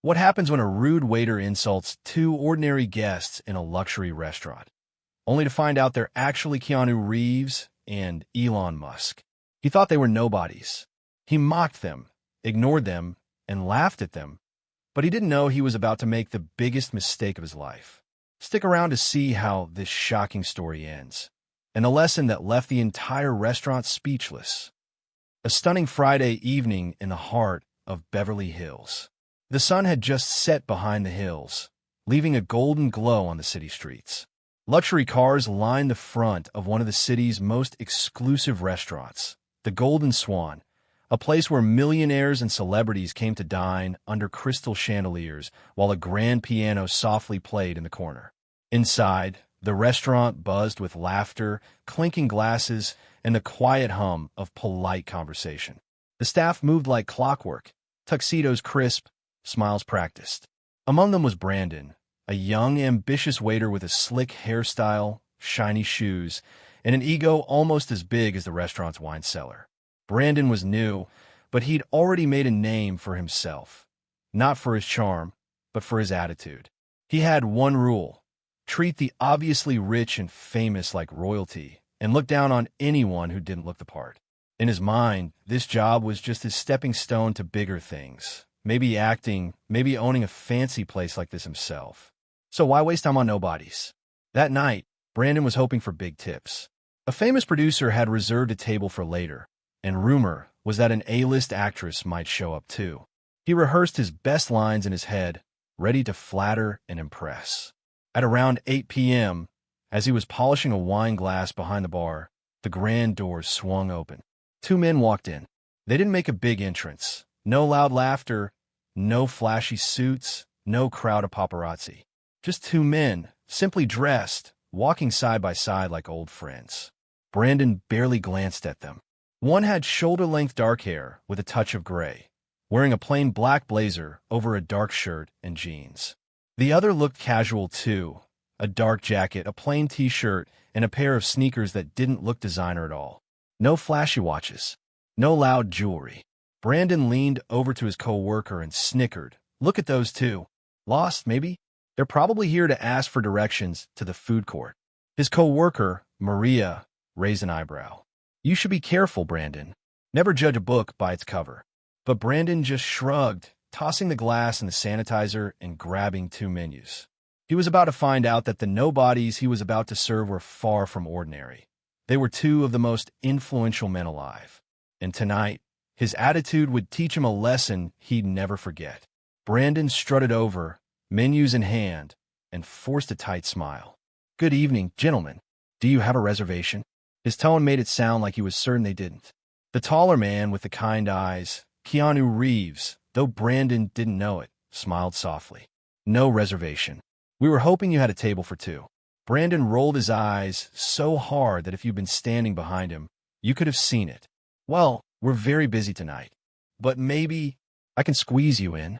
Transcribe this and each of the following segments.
What happens when a rude waiter insults two ordinary guests in a luxury restaurant, only to find out they're actually Keanu Reeves and Elon Musk? He thought they were nobodies. He mocked them, ignored them, and laughed at them, but he didn't know he was about to make the biggest mistake of his life. Stick around to see how this shocking story ends, and a lesson that left the entire restaurant speechless. A stunning Friday evening in the heart of Beverly Hills. The sun had just set behind the hills, leaving a golden glow on the city streets. Luxury cars lined the front of one of the city's most exclusive restaurants, the Golden Swan, a place where millionaires and celebrities came to dine under crystal chandeliers while a grand piano softly played in the corner. Inside, the restaurant buzzed with laughter, clinking glasses, and the quiet hum of polite conversation. The staff moved like clockwork, tuxedos crisp, smiles practiced. Among them was Brandon, a young, ambitious waiter with a slick hairstyle, shiny shoes, and an ego almost as big as the restaurant's wine cellar. Brandon was new, but he'd already made a name for himself. Not for his charm, but for his attitude. He had one rule: treat the obviously rich and famous like royalty, and look down on anyone who didn't look the part. In his mind, this job was just his stepping stone to bigger things. Maybe acting, maybe owning a fancy place like this himself. So why waste time on nobodies? That night, Brandon was hoping for big tips. A famous producer had reserved a table for later, and rumor was that an A-list actress might show up too. He rehearsed his best lines in his head, ready to flatter and impress. At around 8 p.m., as he was polishing a wine glass behind the bar, the grand doors swung open. Two men walked in. They didn't make a big entrance. No loud laughter, no flashy suits, no crowd of paparazzi. Just two men, simply dressed, walking side by side like old friends. Brandon barely glanced at them. One had shoulder-length dark hair with a touch of gray, wearing a plain black blazer over a dark shirt and jeans. The other looked casual too, a dark jacket, a plain t-shirt, and a pair of sneakers that didn't look designer at all. No flashy watches, no loud jewelry. Brandon leaned over to his co-worker and snickered. Look at those two. Lost, maybe? They're probably here to ask for directions to the food court. His co-worker, Maria, raised an eyebrow. You should be careful, Brandon. Never judge a book by its cover. But Brandon just shrugged, tossing the glass and the sanitizer and grabbing two menus. He was about to find out that the nobodies he was about to serve were far from ordinary. They were two of the most influential men alive. And tonight, his attitude would teach him a lesson he'd never forget. Brandon strutted over, menus in hand, and forced a tight smile. Good evening, gentlemen. Do you have a reservation? His tone made it sound like he was certain they didn't. The taller man with the kind eyes, Keanu Reeves, though Brandon didn't know it, smiled softly. No reservation. We were hoping you had a table for two. Brandon rolled his eyes so hard that if you'd been standing behind him, you could have seen it. Well, we're very busy tonight, but maybe I can squeeze you in.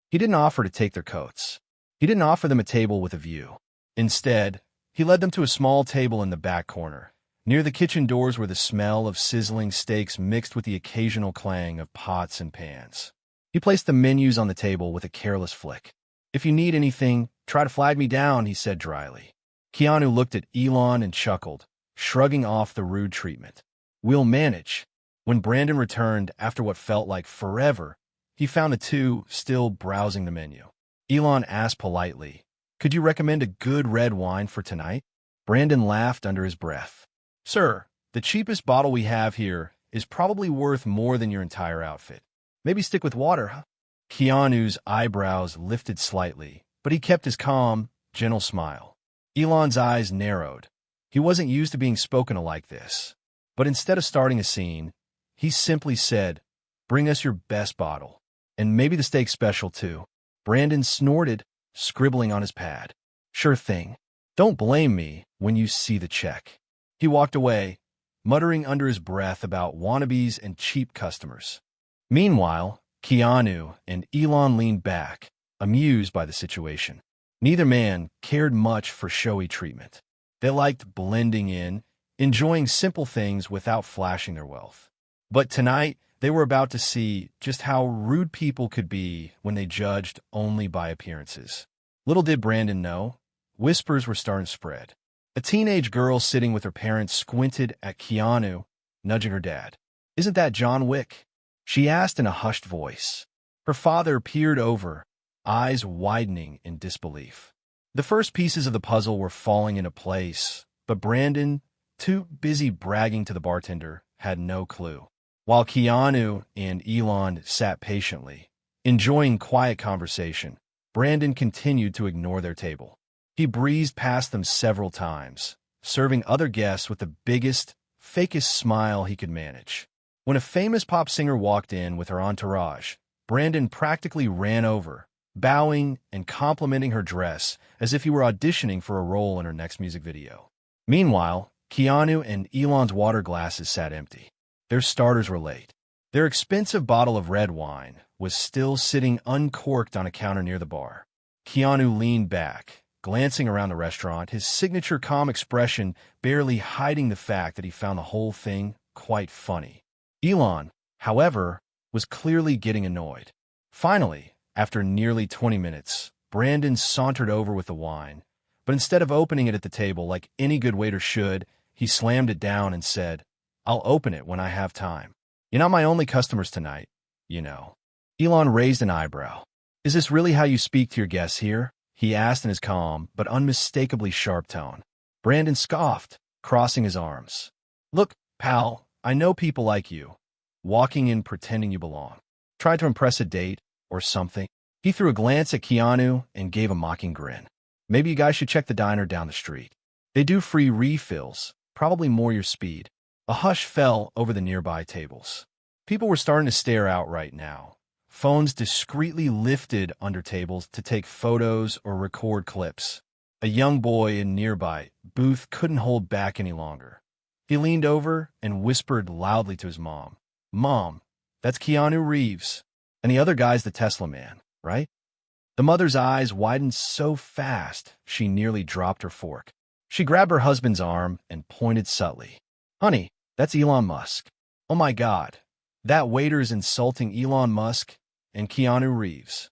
He didn't offer to take their coats. He didn't offer them a table with a view. Instead, he led them to a small table in the back corner, near the kitchen doors where the smell of sizzling steaks mixed with the occasional clang of pots and pans. He placed the menus on the table with a careless flick. If you need anything, try to flag me down, he said dryly. Keanu looked at Elon and chuckled, shrugging off the rude treatment. We'll manage. When Brandon returned after what felt like forever, he found the two still browsing the menu. Elon asked politely, could you recommend a good red wine for tonight? Brandon laughed under his breath. Sir, the cheapest bottle we have here is probably worth more than your entire outfit. Maybe stick with water, huh? Keanu's eyebrows lifted slightly, but he kept his calm, gentle smile. Elon's eyes narrowed. He wasn't used to being spoken to like this. But instead of starting a scene, he simply said, bring us your best bottle. And maybe the steak special, too. Brandon snorted, scribbling on his pad. Sure thing. Don't blame me when you see the check. He walked away, muttering under his breath about wannabes and cheap customers. Meanwhile, Keanu and Elon leaned back, amused by the situation. Neither man cared much for showy treatment. They liked blending in, enjoying simple things without flashing their wealth. But tonight, They were about to see just how rude people could be when they judged only by appearances. Little did Brandon know, whispers were starting to spread. A teenage girl sitting with her parents squinted at Keanu, nudging her dad. "Isn't that John Wick?" she asked in a hushed voice. Her father peered over, eyes widening in disbelief. The first pieces of the puzzle were falling into place, but Brandon, too busy bragging to the bartender, had no clue. While Keanu and Elon sat patiently, enjoying quiet conversation, Brandon continued to ignore their table. He breezed past them several times, serving other guests with the biggest, fakest smile he could manage. When a famous pop singer walked in with her entourage, Brandon practically ran over, bowing and complimenting her dress as if he were auditioning for a role in her next music video. Meanwhile, Keanu and Elon's water glasses sat empty. Their starters were late. Their expensive bottle of red wine was still sitting uncorked on a counter near the bar. Keanu leaned back, glancing around the restaurant, his signature calm expression barely hiding the fact that he found the whole thing quite funny. Elon, however, was clearly getting annoyed. Finally, after nearly 20 minutes, Brandon sauntered over with the wine, but instead of opening it at the table like any good waiter should, he slammed it down and said, "I'll open it when I have time. You're not my only customers tonight, you know." Elon raised an eyebrow. "Is this really how you speak to your guests here?" he asked in his calm but unmistakably sharp tone. Brandon scoffed, crossing his arms. "Look, pal, I know people like you, walking in pretending you belong. Try to impress a date or something." He threw a glance at Keanu and gave a mocking grin. "Maybe you guys should check the diner down the street. They do free refills, probably more your speed." A hush fell over the nearby tables. People were starting to stare out right now, phones discreetly lifted under tables to take photos or record clips. A young boy in nearby booth couldn't hold back any longer. He leaned over and whispered loudly to his mom, "Mom, that's Keanu Reeves. And the other guy's the Tesla man, right?" The mother's eyes widened so fast she nearly dropped her fork. She grabbed her husband's arm and pointed subtly. "Honey, that's Elon Musk." "Oh my God, that waiter is insulting Elon Musk and Keanu Reeves."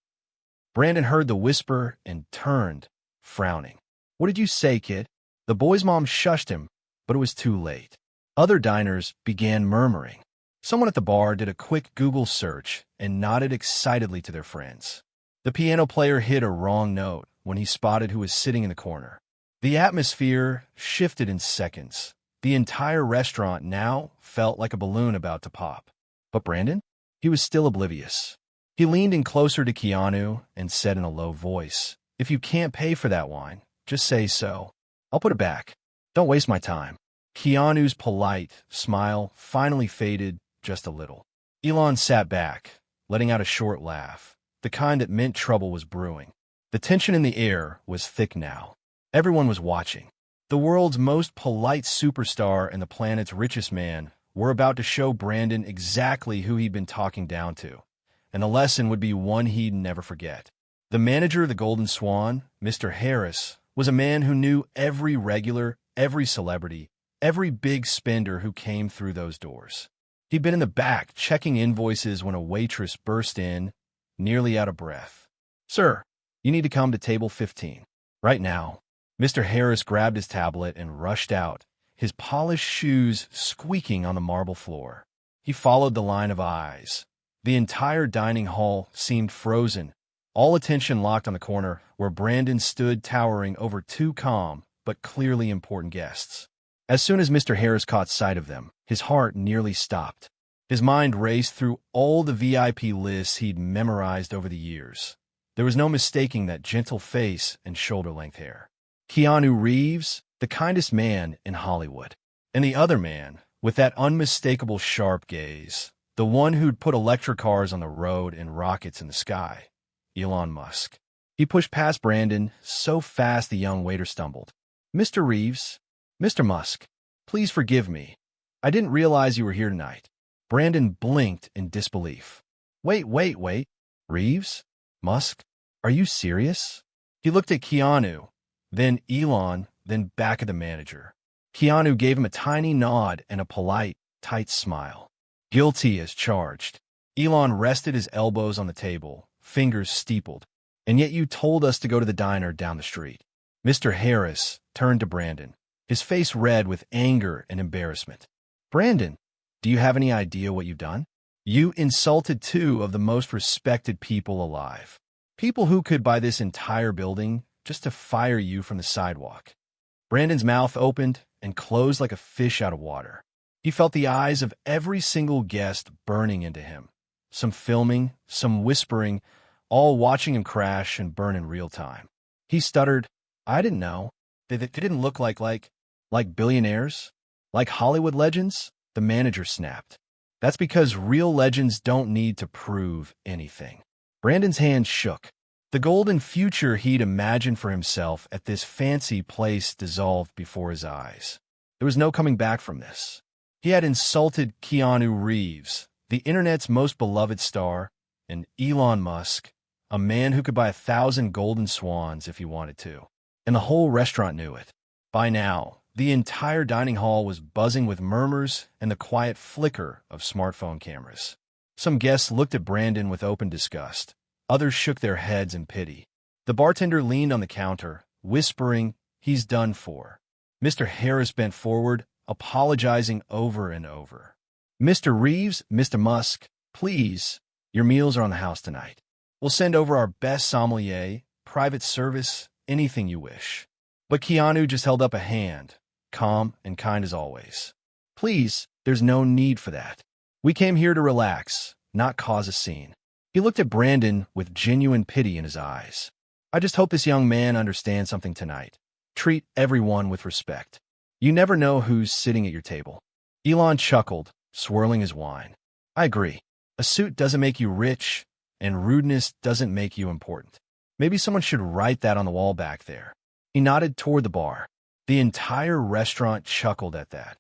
Brandon heard the whisper and turned, frowning. "What did you say, kid?" The boy's mom shushed him, but it was too late. Other diners began murmuring. Someone at the bar did a quick Google search and nodded excitedly to their friends. The piano player hit a wrong note when he spotted who was sitting in the corner. The atmosphere shifted in seconds. The entire restaurant now felt like a balloon about to pop. But Brandon? He was still oblivious. He leaned in closer to Keanu and said in a low voice, "If you can't pay for that wine, just say so. I'll put it back. Don't waste my time." Keanu's polite smile finally faded just a little. Elon sat back, letting out a short laugh, the kind that meant trouble was brewing. The tension in the air was thick now. Everyone was watching. The world's most polite superstar and the planet's richest man were about to show Brandon exactly who he'd been talking down to, and the lesson would be one he'd never forget. The manager of the Golden Swan, Mr. Harris, was a man who knew every regular, every celebrity, every big spender who came through those doors. He'd been in the back checking invoices when a waitress burst in, nearly out of breath. "Sir, you need to come to table 15. Right now." Mr. Harris grabbed his tablet and rushed out, his polished shoes squeaking on the marble floor. He followed the line of eyes. The entire dining hall seemed frozen, all attention locked on the corner where Brandon stood towering over two calm but clearly important guests. As soon as Mr. Harris caught sight of them, his heart nearly stopped. His mind raced through all the VIP lists he'd memorized over the years. There was no mistaking that gentle face and shoulder-length hair. Keanu Reeves, the kindest man in Hollywood. And the other man, with that unmistakable sharp gaze, the one who'd put electric cars on the road and rockets in the sky, Elon Musk. He pushed past Brandon so fast the young waiter stumbled. "Mr. Reeves, Mr. Musk, please forgive me. I didn't realize you were here tonight." Brandon blinked in disbelief. Wait. Reeves? Musk? Are you serious?" He looked at Keanu, then Elon, then back at the manager. Keanu gave him a tiny nod and a polite, tight smile. Guilty as charged. Elon rested his elbows on the table, fingers steepled. And yet you told us to go to the diner down the street. Mr. Harris turned to Brandon, his face red with anger and embarrassment. Brandon, do you have any idea what you've done? You insulted two of the most respected people alive. People who could buy this entire building just to fire you from the sidewalk. Brandon's mouth opened and closed like a fish out of water. He felt the eyes of every single guest burning into him. Some filming, some whispering, all watching him crash and burn in real time. He stuttered, I didn't know. They didn't look like billionaires? Like Hollywood legends? The manager snapped. That's because real legends don't need to prove anything. Brandon's hand shook. The golden future he'd imagined for himself at this fancy place dissolved before his eyes. There was no coming back from this. He had insulted Keanu Reeves, the internet's most beloved star, and Elon Musk, a man who could buy 1,000 golden swans if he wanted to. And the whole restaurant knew it. By now, the entire dining hall was buzzing with murmurs and the quiet flicker of smartphone cameras. Some guests looked at Brandon with open disgust. Others shook their heads in pity. The bartender leaned on the counter, whispering, he's done for. Mr. Harris bent forward, apologizing over and over. Mr. Reeves, Mr. Musk, please, your meals are on the house tonight. We'll send over our best sommelier, private service, anything you wish. But Keanu just held up a hand, calm and kind as always. Please, there's no need for that. We came here to relax, not cause a scene. He looked at Brandon with genuine pity in his eyes. I just hope this young man understands something tonight. Treat everyone with respect. You never know who's sitting at your table. Elon chuckled, swirling his wine. I agree. A suit doesn't make you rich, and rudeness doesn't make you important. Maybe someone should write that on the wall back there. He nodded toward the bar. The entire restaurant chuckled at that.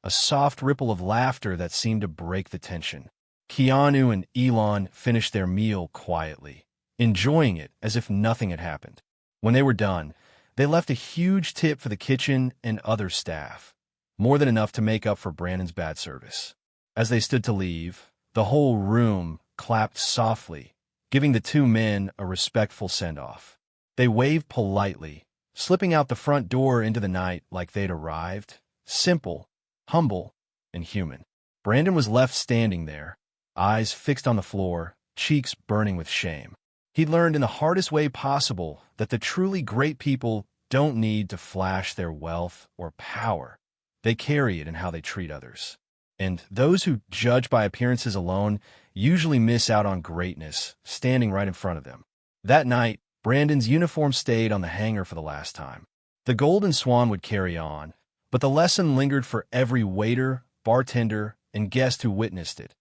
A soft ripple of laughter that seemed to break the tension. Keanu and Elon finished their meal quietly, enjoying it as if nothing had happened. When they were done, they left a huge tip for the kitchen and other staff, more than enough to make up for Brandon's bad service. As they stood to leave, the whole room clapped softly, giving the two men a respectful send-off. They waved politely, slipping out the front door into the night like they'd arrived, simple, humble, and human. Brandon was left standing there, eyes fixed on the floor, cheeks burning with shame. He'd learned in the hardest way possible that the truly great people don't need to flash their wealth or power. They carry it in how they treat others. And those who judge by appearances alone usually miss out on greatness standing right in front of them. That night, Brandon's uniform stayed on the hanger for the last time. The Golden Swan would carry on, but the lesson lingered for every waiter, bartender, and guest who witnessed it.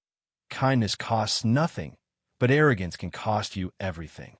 Kindness costs nothing, but arrogance can cost you everything.